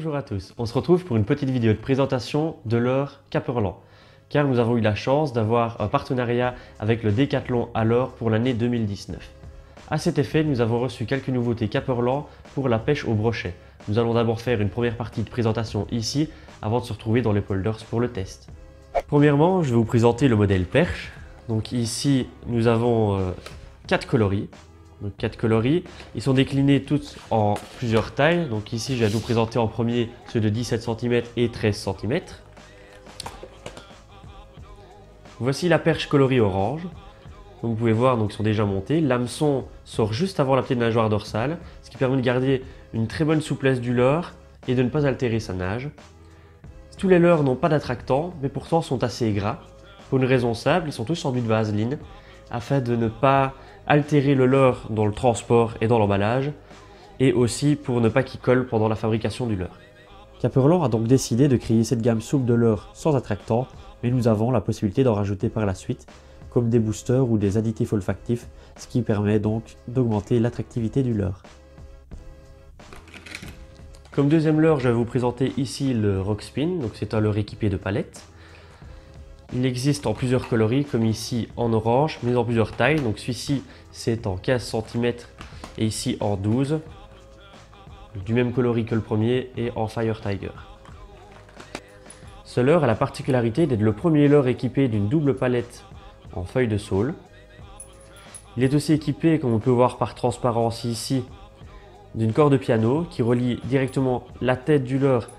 Bonjour à tous, on se retrouve pour une petite vidéo de présentation de leurre Caperlan, car nous avons eu la chance d'avoir un partenariat avec le Décathlon à leurre pour l'année 2019. À cet effet, nous avons reçu quelques nouveautés Caperlan pour la pêche au brochet. Nous allons d'abord faire une première partie de présentation ici, avant de se retrouver dans les polders pour le test. Premièrement, je vais vous présenter le modèle perche. Donc ici, nous avons 4 coloris. Donc 4 coloris, ils sont déclinés tous en plusieurs tailles. Donc ici, je vais vous présenter en premier ceux de 17 cm et 13 cm. Voici la perche coloris orange. Donc vous pouvez voir, donc, ils sont déjà montés. L'hameçon sort juste avant la petite nageoire dorsale, ce qui permet de garder une très bonne souplesse du leurre et de ne pas altérer sa nage. Tous les leurres n'ont pas d'attractant, mais pourtant sont assez gras. Pour une raison simple, ils sont tous enduits de vaseline, afin de ne pas altérer le leurre dans le transport et dans l'emballage, et aussi pour ne pas qu'il colle pendant la fabrication du leurre. Caperlan a donc décidé de créer cette gamme souple de leurre sans attractant, mais nous avons la possibilité d'en rajouter par la suite, comme des boosters ou des additifs olfactifs, ce qui permet donc d'augmenter l'attractivité du leurre. Comme deuxième leurre, je vais vous présenter ici le Rockspin, donc c'est un leurre équipé de palettes. Il existe en plusieurs coloris, comme ici en orange, mais en plusieurs tailles. Donc celui-ci, c'est en 15 cm et ici en 12. Du même coloris que le premier et en Fire Tiger. Ce leurre a la particularité d'être le premier leurre équipé d'une double palette en feuille de saule. Il est aussi équipé, comme on peut voir par transparence ici, d'une corde piano qui relie directement la tête du leurre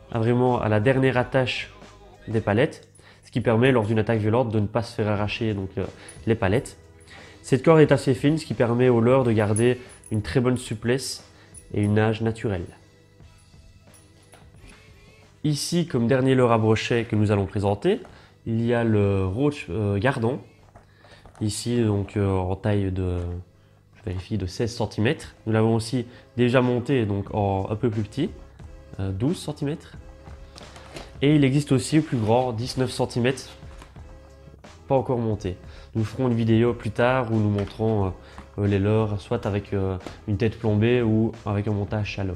à la dernière attache des palettes. Ce qui permet lors d'une attaque violente de ne pas se faire arracher les palettes. Cette corde est assez fine, ce qui permet au leurre de garder une très bonne souplesse et une nage naturelle. Ici, comme dernier leurre à brochet que nous allons présenter, il y a le Roach Gardon. Ici, donc en taille de, je vérifie, de 16 cm. Nous l'avons aussi déjà monté donc en un peu plus petit, 12 cm. Et il existe aussi plus grand, 19 cm, pas encore monté. Nous ferons une vidéo plus tard où nous montrons les leurres, soit avec une tête plombée ou avec un montage shallow.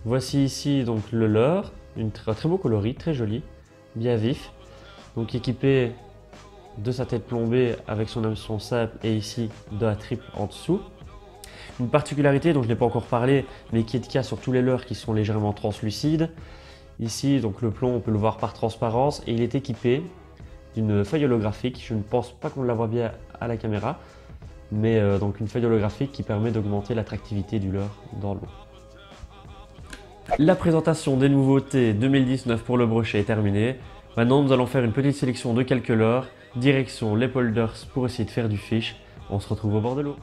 Voici ici donc le leurre, un très beau coloris, très joli, bien vif. Donc équipé de sa tête plombée avec son hameçon simple et ici de la triple en dessous. Une particularité dont je n'ai pas encore parlé, mais qui est de cas sur tous les leurres qui sont légèrement translucides. Ici, donc le plomb, on peut le voir par transparence et il est équipé d'une feuille holographique. Je ne pense pas qu'on la voit bien à la caméra, mais donc une feuille holographique qui permet d'augmenter l'attractivité du leurre dans l'eau. La présentation des nouveautés 2019 pour le brochet est terminée. Maintenant, nous allons faire une petite sélection de quelques leurres, direction les polders pour essayer de faire du fish. On se retrouve au bord de l'eau.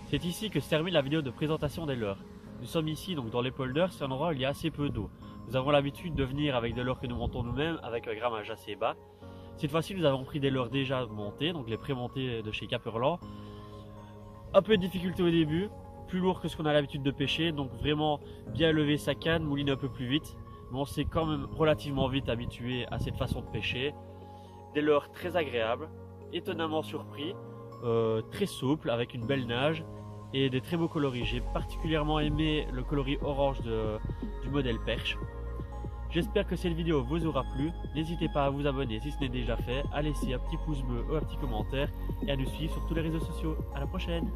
C'est ici que se termine la vidéo de présentation des leurres. Nous sommes ici donc dans les polders, c'est un endroit où il y a assez peu d'eau. Nous avons l'habitude de venir avec des leurres que nous montons nous-mêmes avec un grammage assez bas. Cette fois-ci nous avons pris des leurres déjà montées, donc les pré-montées de chez Caperland. Un peu de difficulté au début, plus lourd que ce qu'on a l'habitude de pêcher, donc vraiment bien lever sa canne, mouliner un peu plus vite. Mais on s'est quand même relativement vite habitué à cette façon de pêcher. Des leurres très agréables, étonnamment surpris, très souples avec une belle nage et des très beaux coloris. J'ai particulièrement aimé le coloris orange du modèle perche. J'espère que cette vidéo vous aura plu. N'hésitez pas à vous abonner si ce n'est déjà fait, à laisser un petit pouce bleu ou un petit commentaire et à nous suivre sur tous les réseaux sociaux. À la prochaine!